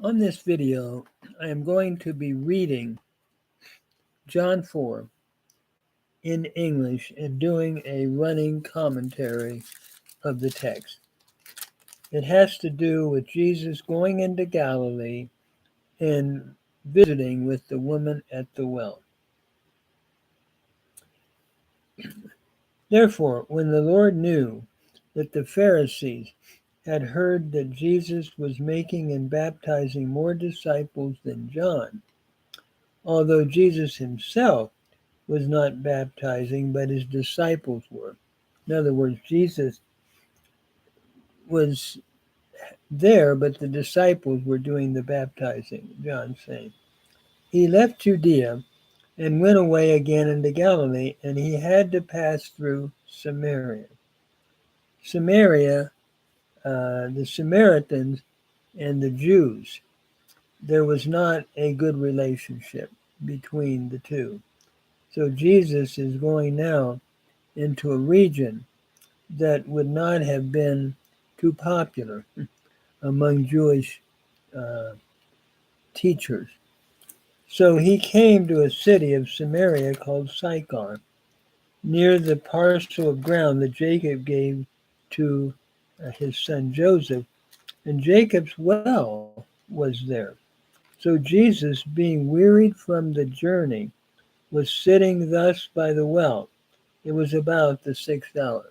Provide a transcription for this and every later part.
On this video, I am going to be reading John 4 in English and doing a running commentary of the text. It has to do with Jesus going into Galilee and visiting with the woman at the well. Therefore, when the Lord knew that the Pharisees had heard that Jesus was making and baptizing more disciples than John, although Jesus himself was not baptizing, but his disciples were. In other words, Jesus was there, but the disciples were doing the baptizing, John's saying. He left Judea and went away again into Galilee, and he had to pass through Samaria. The Samaritans and the Jews, there was not a good relationship between the two. So Jesus is going now into a region that would not have been too popular among Jewish teachers. So he came to a city of Samaria called Sychar, near the parcel of ground that Jacob gave to his son Joseph, and Jacob's well was there. So Jesus, being wearied from the journey, was sitting thus by the well. It was about the 6th hour.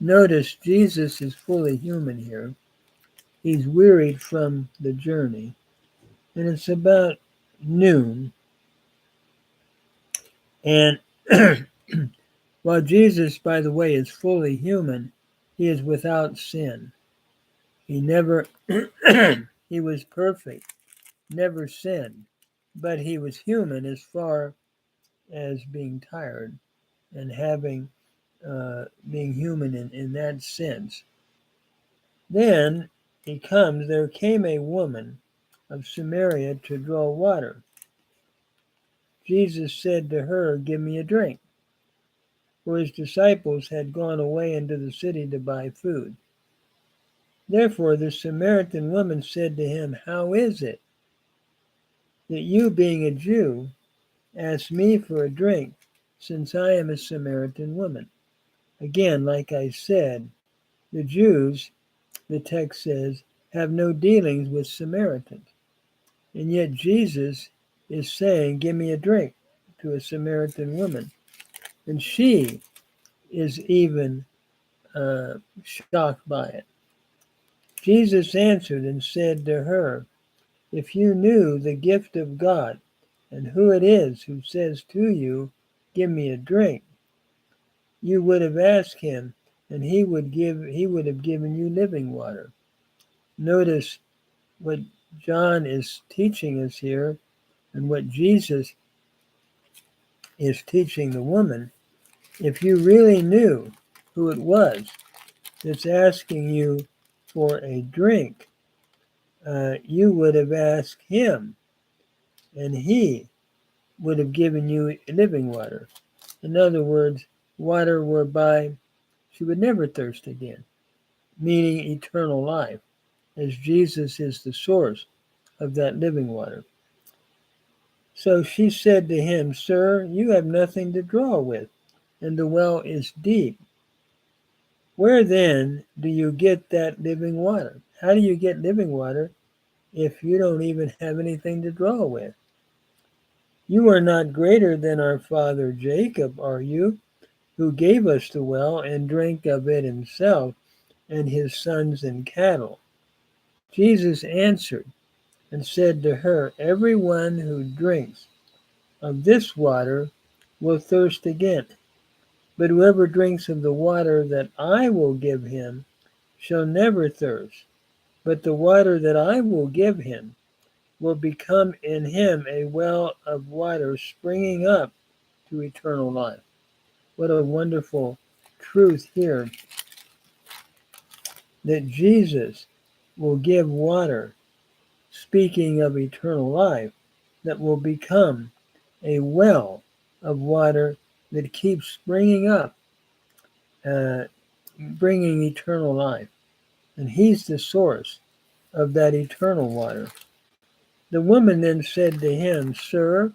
Notice Jesus is fully human here. He's wearied from the journey, and it's about noon. And while Jesus, by the way, is fully human, he is without sin. He never, he was perfect, never sinned, but he was human as far as being tired and being human in that sense. Then there came a woman of Samaria to draw water. Jesus said to her, "Give me a drink," for his disciples had gone away into the city to buy food. Therefore the Samaritan woman said to him, "How is it that you, being a Jew, ask me for a drink, since I am a Samaritan woman?" Again, like I said, the Jews, the text says, have no dealings with Samaritans. And yet Jesus is saying, "Give me a drink," to a Samaritan woman. And she is even shocked by it. Jesus answered and said to her, "If you knew the gift of God and who it is who says to you, 'Give me a drink,' you would have asked him, and he would have given you living water." Notice what John is teaching us here and what Jesus is teaching the woman. If you really knew who it was that's asking you for a drink, you would have asked him, and he would have given you living water. In other words, water whereby she would never thirst again, meaning eternal life, as Jesus is the source of that living water. So she said to him, "Sir, you have nothing to draw with, and the well is deep. Where then do you get that living water? How do you get living water if you don't even have anything to draw with? You are not greater than our father Jacob, are you, who gave us the well and drank of it himself and his sons and cattle?" Jesus answered and said to her, "Everyone who drinks of this water will thirst again, but whoever drinks of the water that I will give him shall never thirst. But the water that I will give him will become in him a well of water springing up to eternal life." What a wonderful truth here, that Jesus will give water, speaking of eternal life, that will become a well of water that keeps springing up, bringing eternal life. And he's the source of that eternal water. The woman then said to him, Sir,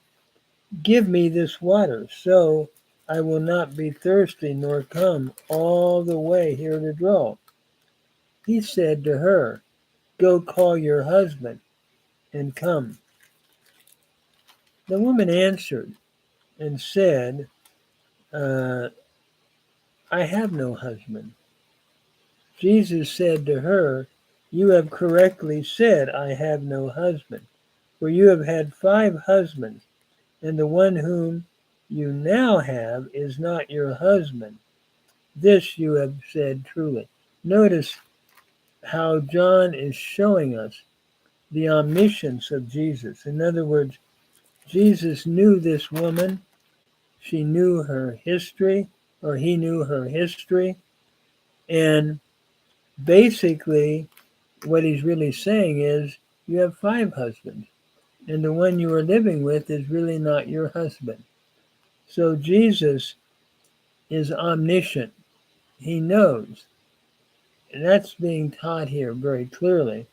give me this water, so I will not be thirsty nor come all the way here to draw. He said to her, Go call your husband and come. The woman answered and said, I have no husband. Jesus said to her, You have correctly said, I have no husband, for you have had 5 husbands, and the one whom you now have is not your husband. This you have said truly. Notice how John is showing us the omniscience of Jesus. In other words, Jesus knew this woman. She knew her history, or he knew her history. And basically, what he's really saying is, you have 5 husbands, and the one you are living with is really not your husband. So Jesus is omniscient. He knows. And that's being taught here very clearly,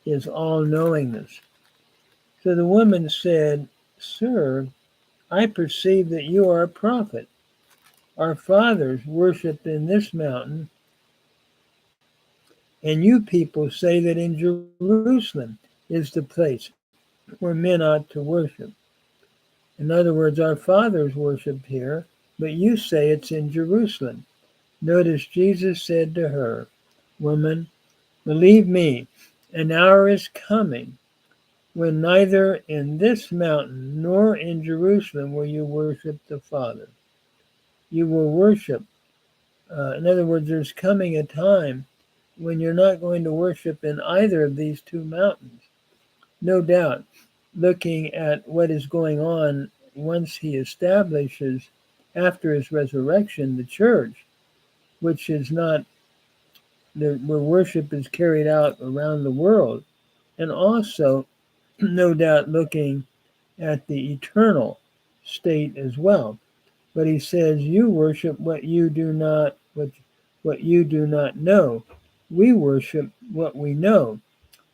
is all-knowingness. So the woman said, Sir, I perceive that you are a prophet. Our fathers worshipped in this mountain, and you people say that in Jerusalem is the place where men ought to worship. In other words, our fathers worshipped here, but you say it's in Jerusalem. Notice Jesus said to her, Woman, believe me, an hour is coming when neither in this mountain nor in Jerusalem will you worship the Father. You will worship. In other words, there's coming a time when you're not going to worship in either of these 2 mountains. No doubt, looking at what is going on once he establishes, after his resurrection, the church, which is not, where worship is carried out around the world, and also, no doubt, looking at the eternal state as well. But he says, you worship what you do not know. We worship what we know,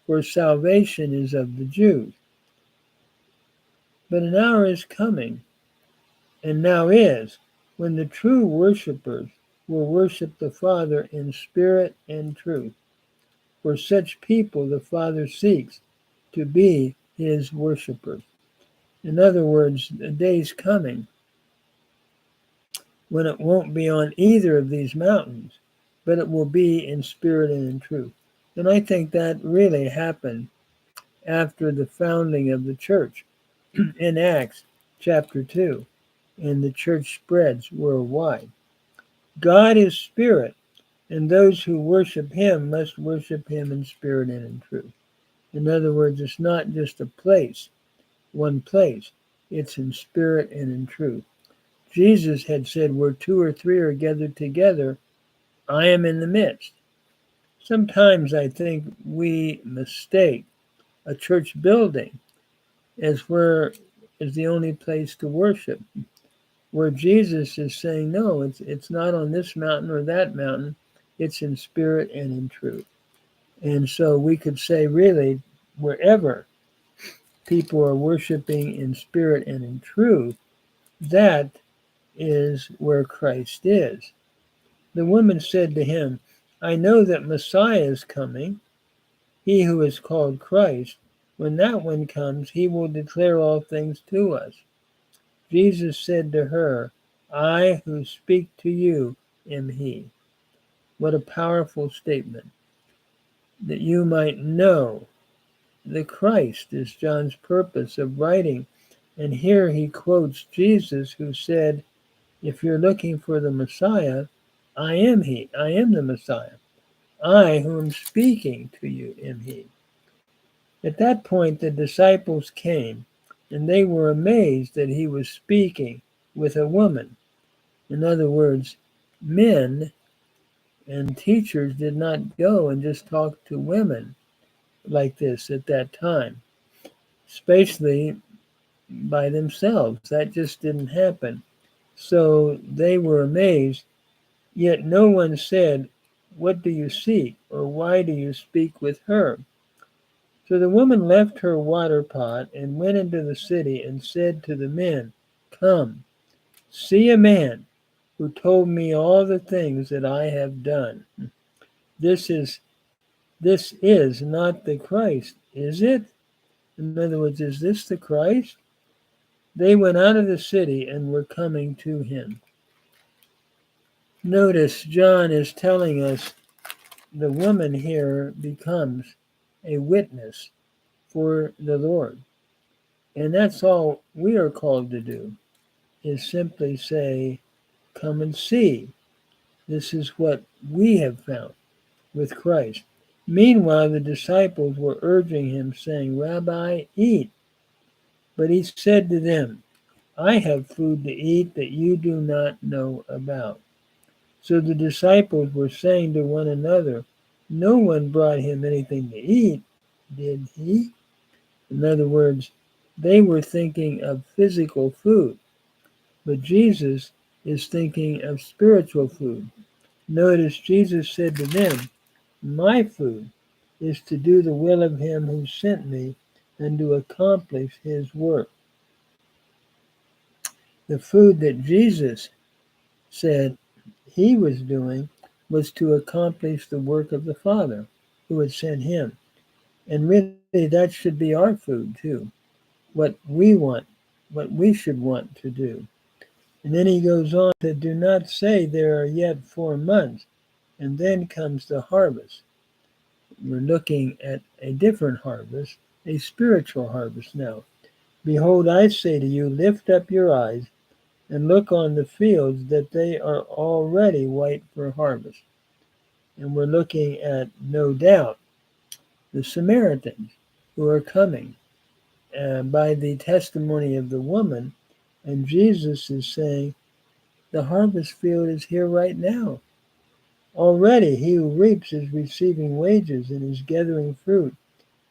for salvation is of the Jews. But an hour is coming, and now is, when the true worshipers will worship the Father in spirit and truth. For such people the Father seeks to be his worshipers. In other words, the day's coming when it won't be on either of these mountains, but it will be in spirit and in truth. And I think that really happened after the founding of the church in Acts chapter 2, and the church spreads worldwide. God is spirit, and those who worship him must worship him in spirit and in truth. In other words, it's not just a place, one place. It's in spirit and in truth. Jesus had said, where 2 or 3 are gathered together, I am in the midst. Sometimes I think we mistake a church building as the only place to worship, where Jesus is saying, no, it's not on this mountain or that mountain. It's in spirit and in truth. And so we could say, really, wherever people are worshiping in spirit and in truth, that is where Christ is. The woman said to him, I know that Messiah is coming, he who is called Christ. When that one comes, he will declare all things to us. Jesus said to her, I who speak to you am he. What a powerful statement. That you might know the Christ is John's purpose of writing. And here he quotes Jesus, who said, if you're looking for the Messiah, I am he. I am the Messiah. I who am speaking to you am he. At that point, the disciples came, and they were amazed that he was speaking with a woman. In other words, men and teachers did not go and just talk to women like this at that time, especially by themselves. That just didn't happen. So they were amazed, yet no one said, what do you seek, or why do you speak with her? So the woman left her water pot and went into the city and said to the men, "Come, see a man who told me all the things that I have done. This is this is not the Christ, is it?" In other words, is this the Christ? They went out of the city and were coming to him. Notice John is telling us the woman here becomes a witness for the Lord. And that's all we are called to do, is simply say, "Come and see. This is what we have found with Christ." Meanwhile, the disciples were urging him, saying, "Rabbi, eat." But he said to them, "I have food to eat that you do not know about." So the disciples were saying to one another, "No one brought him anything to eat, did he?" In other words, they were thinking of physical food, but Jesus is thinking of spiritual food. Notice Jesus said to them, "My food is to do the will of him who sent me and to accomplish his work." The food that Jesus said he was doing was to accomplish the work of the Father who had sent him. And really, that should be our food too. What we want, what we should want to do. And then he goes on to do not say there are yet 4 months, and then comes the harvest. We're looking at a different harvest, a spiritual harvest now. "Behold, I say to you, lift up your eyes and look on the fields, that they are already white for harvest." And we're looking at, no doubt, the Samaritans who are coming by the testimony of the woman. And Jesus is saying, the harvest field is here right now. Already he who reaps is receiving wages and is gathering fruit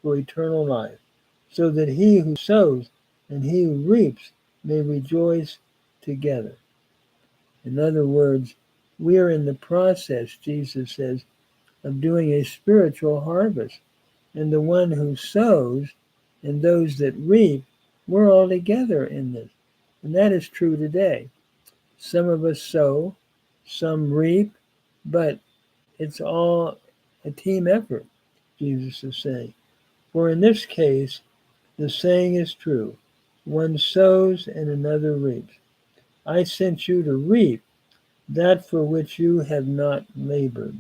for eternal life, so that he who sows and he who reaps may rejoice together. In other words, we are in the process, Jesus says, of doing a spiritual harvest. And the one who sows and those that reap, we're all together in this. And that is true today. Some of us sow, some reap, but it's all a team effort, Jesus is saying. For in this case, the saying is true: one sows and another reaps. I sent you to reap that for which you have not labored.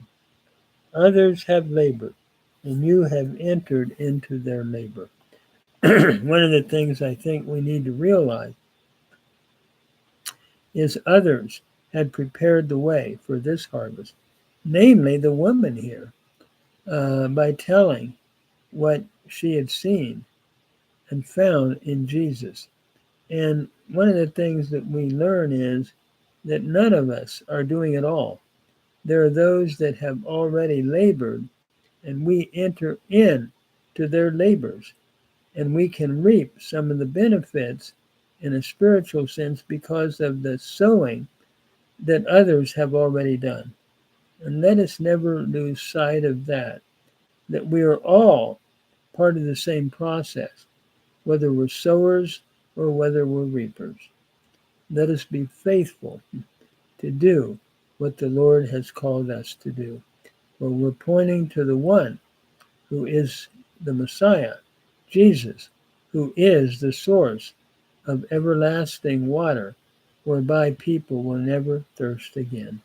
Others have labored, and you have entered into their labor. One of the things I think we need to realize is others had prepared the way for this harvest, namely the woman here, by telling what she had seen and found in Jesus. And one of the things that we learn is that none of us are doing it all. There are those that have already labored, and we enter in to their labors, and we can reap some of the benefits in a spiritual sense because of the sowing that others have already done. And let us never lose sight of that we are all part of the same process, whether we're sowers or whether we're reapers. Let us be faithful to do what the Lord has called us to do. For we're pointing to the one who is the Messiah, Jesus, who is the source of everlasting water, whereby people will never thirst again.